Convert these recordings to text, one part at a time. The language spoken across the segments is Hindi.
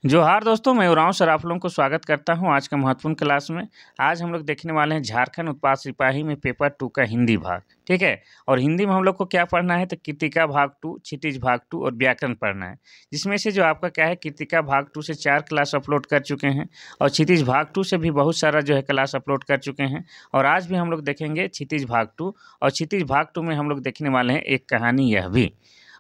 जोहार दोस्तों, मैं उरांव सर आप लोगों को स्वागत करता हूं आज का महत्वपूर्ण क्लास में। आज हम लोग देखने वाले हैं झारखंड उत्पाद सिपाही में पेपर 2 का हिंदी भाग, ठीक है। और हिंदी में हम लोग को क्या पढ़ना है तो कृतिका भाग 2, क्षितिज भाग 2 और व्याकरण पढ़ना है। जिसमें से जो आपका क्या है, कृतिका भाग 2 से 4 क्लास अपलोड कर चुके हैं और क्षितिज भाग 2 से भी बहुत सारा जो है क्लास अपलोड कर चुके हैं। और आज भी हम लोग देखेंगे क्षितिज भाग 2 और क्षितिज भाग 2 में हम लोग देखने वाले हैं एक कहानी यह भी।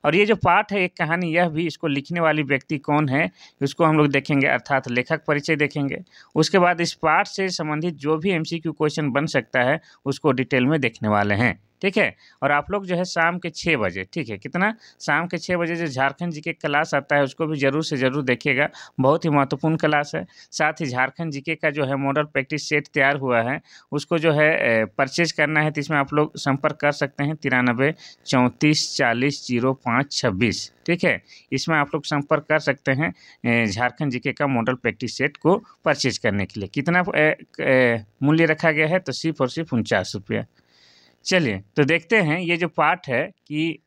और ये जो पाठ है एक कहानी यह भी, इसको लिखने वाली व्यक्ति कौन है उसको हम लोग देखेंगे, अर्थात लेखक परिचय देखेंगे। उसके बाद इस पाठ से संबंधित जो भी एमसीक्यू क्वेश्चन बन सकता है उसको डिटेल में देखने वाले हैं, ठीक है। और आप लोग जो है शाम के 6 बजे, ठीक है, कितना, शाम के 6 बजे जो झारखंड जीके क्लास आता है उसको भी ज़रूर से ज़रूर देखिएगा। बहुत ही महत्वपूर्ण क्लास है। साथ ही झारखंड जीके का जो है मॉडल प्रैक्टिस सेट तैयार हुआ है, उसको जो है परचेज करना है तो इसमें आप लोग संपर्क कर सकते हैं 93 34 40 05 26, ठीक है। इसमें आप लोग संपर्क कर सकते हैं झारखंड जीके का मॉडल प्रैक्टिस सेट को परचेज करने के लिए। कितना मूल्य रखा गया है तो सिर्फ और सिर्फ 49 रुपया। चलिए तो देखते हैं ये जो पाठ है कि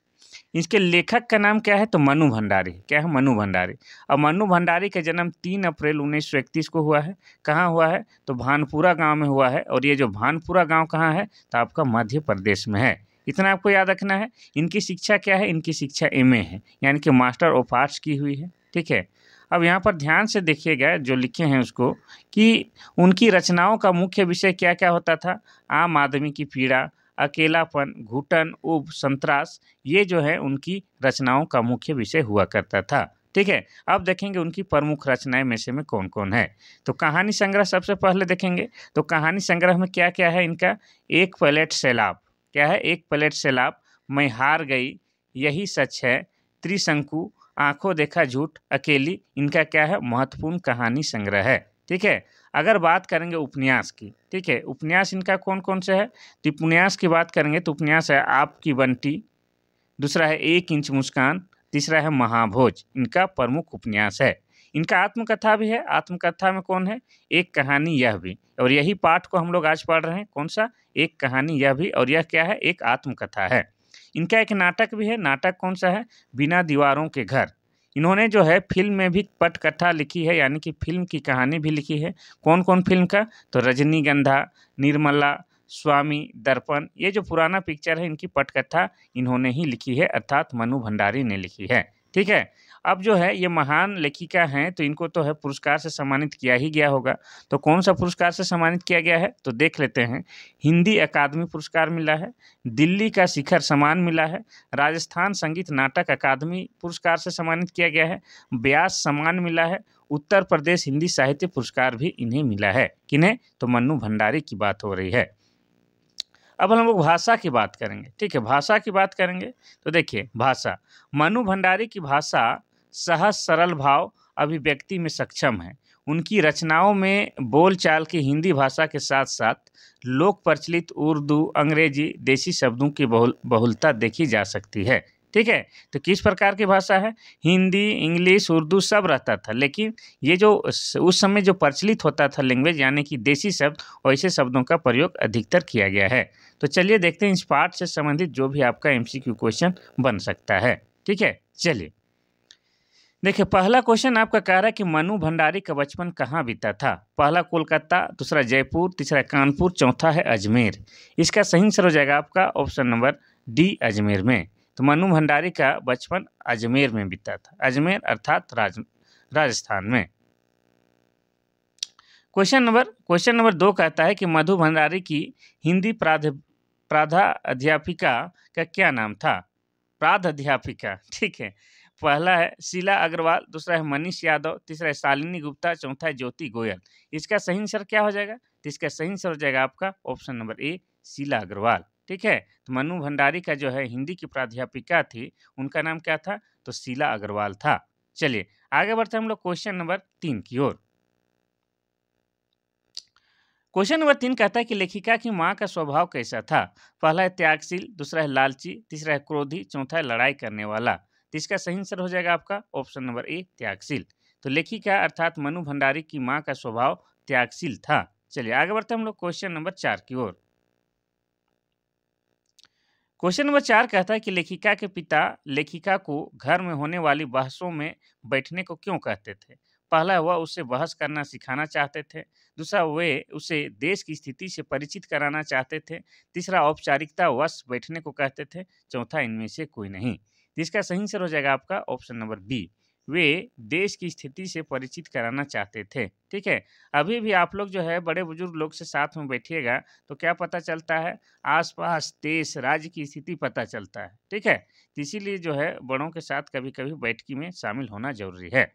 इसके लेखक का नाम क्या है तो मनु भंडारी। क्या है? मनु भंडारी। और मनु भंडारी का जन्म 3 अप्रैल 1931 को हुआ है। कहाँ हुआ है तो भानपुरा गांव में हुआ है। और ये जो भानपुरा गांव कहाँ है तो आपका मध्य प्रदेश में है। इतना आपको याद रखना है। इनकी शिक्षा क्या है? इनकी शिक्षा एमए है, यानी कि मास्टर ऑफ आर्ट्स की हुई है, ठीक है। अब यहाँ पर ध्यान से देखिएगा जो लिखे हैं उसको, कि उनकी रचनाओं का मुख्य विषय क्या क्या होता था। आम आदमी की पीड़ा, अकेलापन, घुटन, ऊब, संत्रास, ये जो है उनकी रचनाओं का मुख्य विषय हुआ करता था, ठीक है। अब देखेंगे उनकी प्रमुख रचनाएं में से में कौन कौन है। तो कहानी संग्रह सबसे पहले देखेंगे। तो कहानी संग्रह में क्या क्या है इनका? एक प्लेट सैलाब। क्या है? एक प्लेट सैलाब, मैं हार गई, यही सच है, त्रिशंकु, आंखों देखा झूठ, अकेली, इनका क्या है? महत्वपूर्ण कहानी संग्रह है, ठीक है। अगर बात करेंगे उपन्यास की, ठीक है, उपन्यास इनका कौन कौन से है तो उपन्यास की बात करेंगे तो उपन्यास है आपकी बंटी, दूसरा है 1 इंच मुस्कान, तीसरा है महाभोज, इनका प्रमुख उपन्यास है। इनका आत्मकथा भी है। आत्मकथा में कौन है? एक कहानी यह भी। और यही पाठ को हम लोग आज पढ़ रहे हैं। कौन सा? एक कहानी यह भी। और यह क्या है? एक आत्मकथा है। इनका एक नाटक भी है। नाटक कौन सा है? बिना दीवारों के घर। इन्होंने जो है फिल्म में भी पटकथा लिखी है, यानी कि फिल्म की कहानी भी लिखी है। कौन कौन फिल्म का? तो रजनीगंधा, निर्मला, स्वामी, दर्पण, ये जो पुराना पिक्चर है इनकी पटकथा इन्होंने ही लिखी है, अर्थात मनु भंडारी ने लिखी है, ठीक है। अब जो है ये महान लेखिका हैं तो इनको तो है पुरस्कार से सम्मानित किया ही गया होगा। तो कौन सा पुरस्कार से सम्मानित किया गया है तो देख लेते हैं। हिंदी अकादमी पुरस्कार मिला है, दिल्ली का शिखर सम्मान मिला है, राजस्थान संगीत नाटक अकादमी पुरस्कार से सम्मानित किया गया है, व्यास सम्मान मिला है, उत्तर प्रदेश हिंदी साहित्य पुरस्कार भी इन्हें मिला है। किन्हें? तो मन्नू भंडारी की बात हो रही है। अब हम लोग भाषा की बात करेंगे, ठीक है। भाषा की बात करेंगे तो देखिए, भाषा, मनु भंडारी की भाषा सहज सरल भाव अभिव्यक्ति में सक्षम है। उनकी रचनाओं में बोलचाल की हिंदी भाषा के साथ साथ लोक प्रचलित उर्दू, अंग्रेजी, देसी शब्दों की बहुलता देखी जा सकती है, ठीक है। तो किस प्रकार की भाषा है? हिंदी, इंग्लिश, उर्दू सब रहता था, लेकिन ये जो उस समय जो प्रचलित होता था लैंग्वेज, यानी कि देसी शब्द, वैसे शब्दों का प्रयोग अधिकतर किया गया है। तो चलिए देखते हैं इस पाठ से संबंधित जो भी आपका एमसीक्यू क्वेश्चन बन सकता है, ठीक है। चलिए देखिए, पहला क्वेश्चन आपका कह रहा है कि मनु भंडारी का बचपन कहाँ बीता था। पहला कोलकाता, दूसरा जयपुर, तीसरा कानपुर, चौथा है अजमेर। इसका सही आंसर हो जाएगा आपका ऑप्शन नंबर डी, अजमेर में। तो मनु भंडारी का बचपन अजमेर में बीता था। अजमेर अर्थात राजस्थान में। क्वेश्चन नंबर 2 कहता है कि मधु भंडारी की हिंदी प्राध्यापिका का क्या नाम था। प्राध्यापिका, ठीक है। पहला है शीला अग्रवाल, दूसरा है मनीष यादव, तीसरा है शालिनी गुप्ता, चौथा है ज्योति गोयल। इसका सही आंसर क्या हो जाएगा? तो इसका सही आंसर हो जाएगा आपका option number A, Sheela Agarwal, ठीक है। तो मनु भंडारी का जो है हिंदी की प्राध्यापिका थी, उनका नाम क्या था? तो शीला अग्रवाल था। चलिए आगे बढ़ते हैं हम लोग क्वेश्चन नंबर 3 की ओर। क्वेश्चन नंबर 3 कहता है कि लेखिका की माँ का स्वभाव कैसा था। पहला है त्यागशील, दूसरा है लालची, तीसरा है क्रोधी, चौथा है लड़ाई करने वाला। तो इसका सही आंसर हो जाएगा आपका ऑप्शन नंबर ए, त्यागशील। तो लेखिका अर्थात मनु भंडारी की माँ का स्वभाव त्यागशील था। चलिए आगे बढ़ते हैं हम लोग क्वेश्चन नंबर 4 की ओर। क्वेश्चन नंबर 4 कहता है कि लेखिका के पिता लेखिका को घर में होने वाली बहसों में बैठने को क्यों कहते थे। पहला वह उससे बहस करना सिखाना चाहते थे, दूसरा वे उसे देश की स्थिति से परिचित कराना चाहते थे, तीसरा औपचारिकता वश बैठने को कहते थे, चौथा इनमें से कोई नहीं। तो इसका सही आंसर हो जाएगा आपका ऑप्शन नंबर बी, वे देश की स्थिति से परिचित कराना चाहते थे। ठीक है, अभी भी आप लोग जो है बड़े बुजुर्ग लोग से साथ में बैठिएगा तो क्या पता चलता है, आसपास देश राज्य की स्थिति पता चलता है। ठीक है, तो इसीलिए जो है बड़ों के साथ कभी कभी बैठकी में शामिल होना जरूरी है।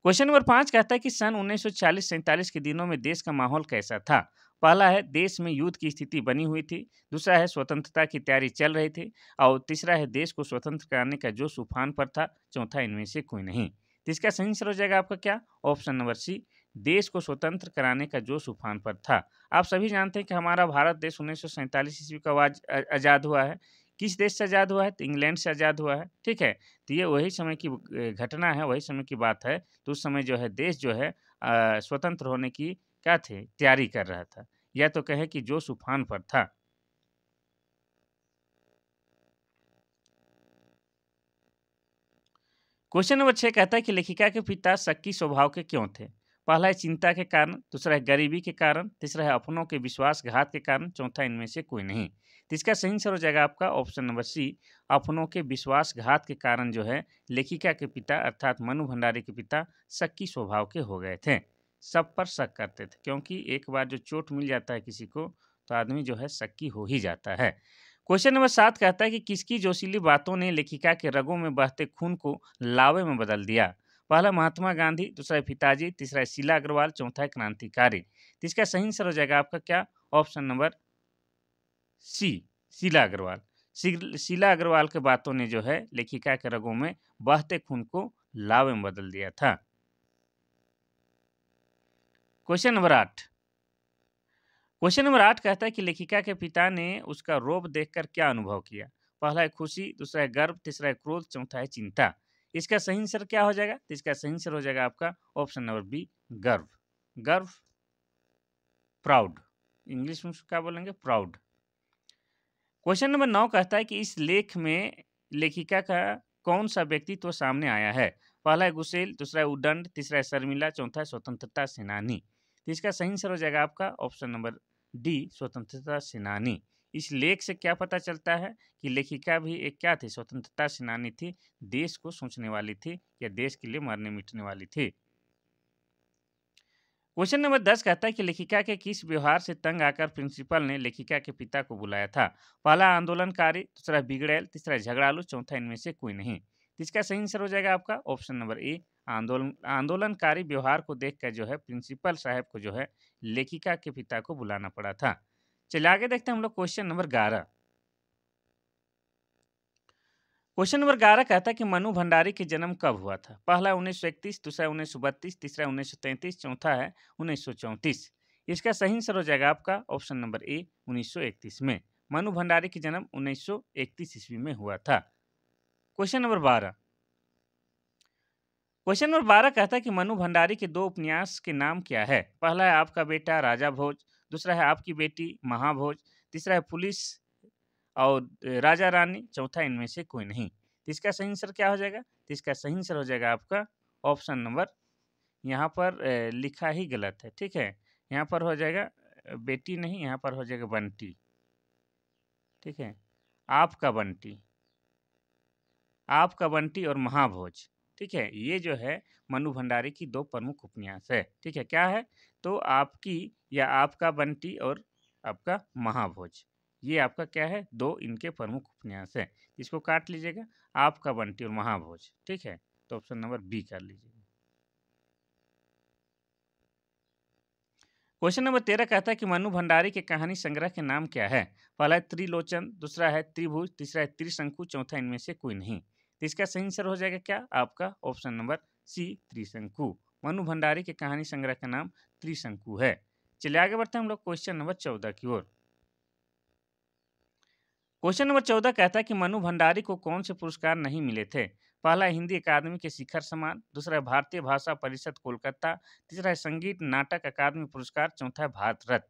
क्वेश्चन नंबर 5 कहता है कि सन 1940-47 के दिनों में देश का माहौल कैसा था? पहला है देश में युद्ध की स्थिति बनी हुई थी, दूसरा है स्वतंत्रता की तैयारी चल रही थी और तीसरा है देश को स्वतंत्र कराने का जोश उफान पर था, चौथा इनमें से कोई नहीं। तो इसका सही आंसर हो जाएगा आपका क्या? ऑप्शन नंबर सी, देश को स्वतंत्र कराने का जोश उफान पर था। आप सभी जानते हैं कि हमारा भारत देश 1947 ईस्वी का आज़ाद हुआ है। किस देश से आज़ाद हुआ है? तो इंग्लैंड से आज़ाद हुआ है। ठीक है, तो ये वही समय की घटना है, वही समय की बात है। तो उस समय जो है देश जो है स्वतंत्र होने की क्या थे? तैयारी कर रहा था, या तो कहें कि जोश उफान पर था। क्वेश्चन नंबर 6 कहता है कि लेखिका के पिता शक्की स्वभाव के क्यों थे? पहला है चिंता के कारण, दूसरा है गरीबी के कारण, तीसरा है अपनों के विश्वासघात के कारण, चौथा इनमें से कोई नहीं। तो इसका सही आंसर हो जाएगा आपका ऑप्शन नंबर सी, अपनों के विश्वासघात के कारण जो है लेखिका के पिता अर्थात मनु भंडारी के पिता शक्की स्वभाव के हो गए थे। सब पर शक करते थे, क्योंकि एक बार जो चोट मिल जाता है किसी को तो आदमी जो है शक्की हो ही जाता है। क्वेश्चन नंबर 7 कहता है कि किसकी जोशीली बातों ने लेखिका के रगों में बहते खून को लावे में बदल दिया? पहला महात्मा गांधी, दूसरा है पिताजी, तीसरा है शीला अग्रवाल, चौथा है क्रांतिकारी। तो इसका सही आंसर हो जाएगा आपका क्या? Option number C, Sheela Agarwal. Sheela Agarwal के बातों ने जो है लेखिका के रगों में बहते खून को लावे में बदल दिया था। क्वेश्चन नंबर 8, क्वेश्चन नंबर 8 कहता है कि लेखिका के पिता ने उसका रोब देखकर क्या अनुभव किया? पहला है खुशी, दूसरा है गर्व, तीसरा है क्रोध, चौथा है चिंता। इसका सही आंसर क्या हो जाएगा? तो इसका सही आंसर हो जाएगा आपका ऑप्शन नंबर बी, गर्व। गर्व, प्राउड, इंग्लिश में उसको क्या बोलेंगे? प्राउड। क्वेश्चन नंबर 9 कहता है कि इस लेख में लेखिका का कौन सा व्यक्तित्व सामने आया है? पहला है गुसेल, दूसरा है उद्दंड, तीसरा है शर्मिला, चौथा है स्वतंत्रता सेनानी। तो इसका सही आंसर हो जाएगा आपका ऑप्शन नंबर डी, स्वतंत्रता सेनानी। इस लेख से क्या पता चलता है कि लेखिका भी एक क्या थी? स्वतंत्रता सेनानी थी, देश को सोचने वाली थी या देश के लिए मरने मिटने वाली थी। क्वेश्चन नंबर 10 कहता है कि लेखिका के किस व्यवहार से तंग आकर प्रिंसिपल ने लेखिका के पिता को बुलाया था? पहला आंदोलनकारी, दूसरा बिगड़ैल, तीसरा झगड़ालू, चौथा इनमें से कोई नहीं। तो इसका सही आंसर हो जाएगा आपका ऑप्शन नंबर ए, आंदोलनकारी व्यवहार को देखकर जो है प्रिंसिपल साहब को जो है लेखिका के पिता को बुलाना पड़ा था। चलिए आगे देखते हैं हम लोग क्वेश्चन नंबर 11। क्वेश्चन नंबर 11 कहता है कि मनु भंडारी के जन्म कब हुआ था? पहला 1931, दूसरा 1932, तीसरा 1933, चौथा है 1934। इसका सही आंसर हो जाएगा आपका ऑप्शन नंबर ए, 1931 में। मनु भंडारी के जन्म 1931 ईस्वी में हुआ था। क्वेश्चन नंबर 12, क्वेश्चन नंबर 12 कहता है कि मनु भंडारी के दो उपन्यास के नाम क्या है? पहला है आपका बेटा राजा भोज, दूसरा है आपकी बेटी महाभोज, तीसरा है पुलिस और राजा रानी, चौथा इनमें से कोई नहीं। तो इसका सही आंसर क्या हो जाएगा? तो इसका सही आंसर हो जाएगा आपका ऑप्शन नंबर, यहाँ पर लिखा ही गलत है। ठीक है, यहाँ पर हो जाएगा बेटी नहीं, यहाँ पर हो जाएगा बंटी। ठीक है, आपका बंटी, आपका बंटी और महाभोज। ठीक है, ये जो है मनु भंडारी की दो प्रमुख उपन्यास है। ठीक है, क्या है? तो आपकी या आपका बंटी और आपका महाभोज, ये आपका क्या है? दो इनके प्रमुख उपन्यास है। इसको काट लीजिएगा, आपका बंटी और महाभोज। ठीक है, तो ऑप्शन नंबर बी कर लीजिएगा। क्वेश्चन नंबर 13 कहता है कि मनु भंडारी के कहानी संग्रह के नाम क्या है? पहला है त्रिलोचन, दूसरा है त्रिभुज, तीसरा है त्रिशंकु, चौथा इनमें से कोई नहीं। तो इसका सही आंसर हो जाएगा क्या? आपका ऑप्शन नंबर सी, त्रिशंकु। मनु भंडारी के कहानी संग्रह का नाम त्रिशंकु है। चलिए आगे बढ़ते हैं हम लोग क्वेश्चन नंबर 14 की ओर। क्वेश्चन नंबर 14 कहता है कि मनु भंडारी को कौन से पुरस्कार नहीं मिले थे? पहला है हिंदी अकादमी के शिखर सम्मान, दूसरा है भारतीय भाषा परिषद कोलकाता, तीसरा है संगीत नाटक अकादमी पुरस्कार, चौथा है भारत रत्न।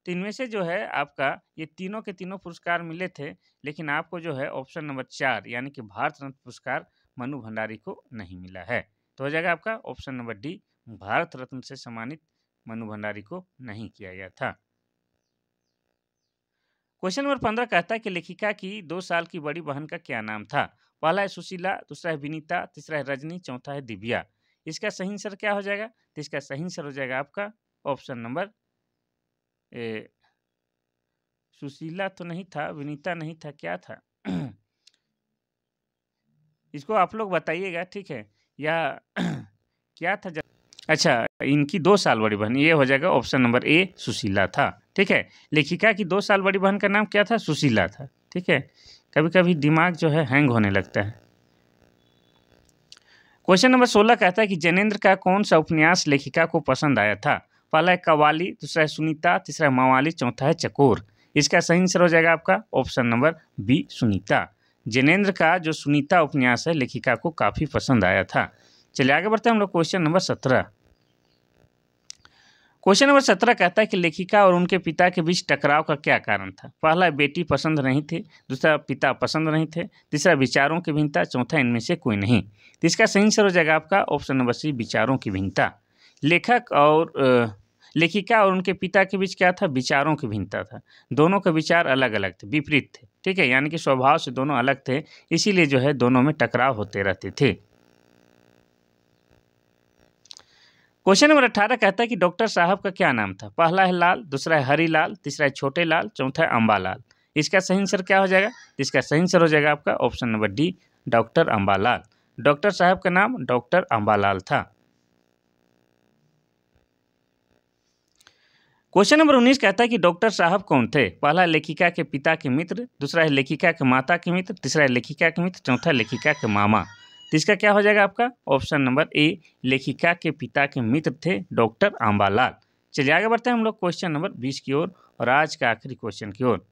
तो इनमें से जो है आपका ये तीनों के तीनों पुरस्कार मिले थे, लेकिन आपको जो है ऑप्शन नंबर 4 यानी कि भारत रत्न पुरस्कार मनु भंडारी को नहीं मिला है। तो हो जाएगा आपका option number D, Bharat Ratna से सम्मानित मनु भंडारी को नहीं किया गया था। क्वेश्चन नंबर 15 कहता है कि लेखिका की 2 साल की बड़ी बहन का क्या नाम था? पहला है सुशीला, दूसरा है विनीता, तीसरा है रजनी, चौथा है दिव्या। इसका सही आंसर क्या हो जाएगा? तो इसका सही आंसर हो जाएगा आपका ऑप्शन नंबर ए, सुशीला तो नहीं था, विनीता नहीं था, क्या था? इसको आप लोग बताइएगा, ठीक है? या क्या था? अच्छा, इनकी 2 साल बड़ी बहन, ये हो जाएगा ऑप्शन नंबर ए सुशीला था, ठीक है? लेखिका की 2 साल बड़ी बहन का नाम क्या था? सुशीला था, ठीक है? कभी-कभी दिमाग जो है हैंग होने लगता है। क्वेश्चन नंबर 16 कहता है कि जैनेंद्र का कौन सा उपन्यास लेखिका को पसंद आया था? पहला है कव्वाली, दूसरा है सुनीता, तीसरा है मवाली, चौथा है चकोर। इसका सही आंसर हो जाएगा आपका option number B Sunita. Jainendra का जो सुनीता उपन्यास है लेखिका को काफ़ी पसंद आया था। चलिए आगे बढ़ते हैं हम लोग क्वेश्चन नंबर 17। क्वेश्चन नंबर 17 कहता है कि लेखिका और उनके पिता के बीच टकराव का क्या कारण था? पहला बेटी पसंद नहीं थी, दूसरा पिता पसंद नहीं थे, तीसरा विचारों की भिन्नता, चौथा इनमें से कोई नहीं। तो इसका सही आंसर हो जाएगा आपका ऑप्शन नंबर सी विचारों की भिन्नता। लेखिका और उनके पिता के बीच क्या था? विचारों की भिन्नता था। दोनों के विचार अलग अलग थे, विपरीत थे, ठीक है? यानी कि स्वभाव से दोनों अलग थे, इसीलिए जो है दोनों में टकराव होते रहते थे। क्वेश्चन नंबर 18 कहता है कि डॉक्टर साहब का क्या नाम था? पहला है लाल, दूसरा है हरीलाल, तीसरा है छोटे लाल, चौथा है अम्बालाल। इसका सही आंसर क्या हो जाएगा? इसका सही आंसर हो जाएगा आपका option number D doctor Ambalal. Doctor साहब का नाम डॉक्टर अम्बालाल था। क्वेश्चन नंबर 19 कहता है कि डॉक्टर साहब कौन थे? पहला लेखिका के पिता के मित्र, दूसरा है लेखिका के माता के मित्र, तीसरा है लेखिका के मित्र, चौथा लेखिका के मामा। तो इसका क्या हो जाएगा आपका ऑप्शन नंबर ए लेखिका के पिता के मित्र थे डॉक्टर अम्बालाल। चलिए आगे बढ़ते हैं हम लोग क्वेश्चन नंबर 20 की ओर और आज का आखिरी क्वेश्चन की ओर।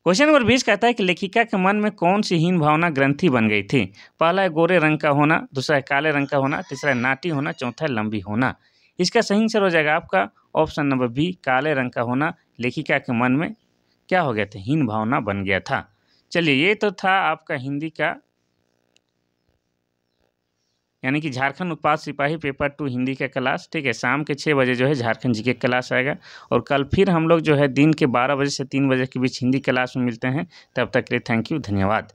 क्वेश्चन नंबर 20 कहता है कि लेखिका के मन में कौन सी हीन भावना ग्रंथि बन गई थी? पहला है गोरे रंग का होना, दूसरा है काले रंग का होना, तीसरा है नाटी होना, चौथा है लंबी होना। इसका सही आंसर हो जाएगा आपका ऑप्शन नंबर बी काले रंग का होना। लेखिका के मन में क्या हो गया था? हीन भावना बन गया था। चलिए ये तो था आपका हिंदी का यानी कि झारखंड उत्पाद सिपाही पेपर 2 हिंदी का क्लास, ठीक है? शाम के 6 बजे जो है झारखंड जीके क्लास आएगा और कल फिर हम लोग जो है दिन के 12 बजे से 3 बजे के बीच हिंदी क्लास में मिलते हैं। तब तक के लिए थैंक यू, धन्यवाद।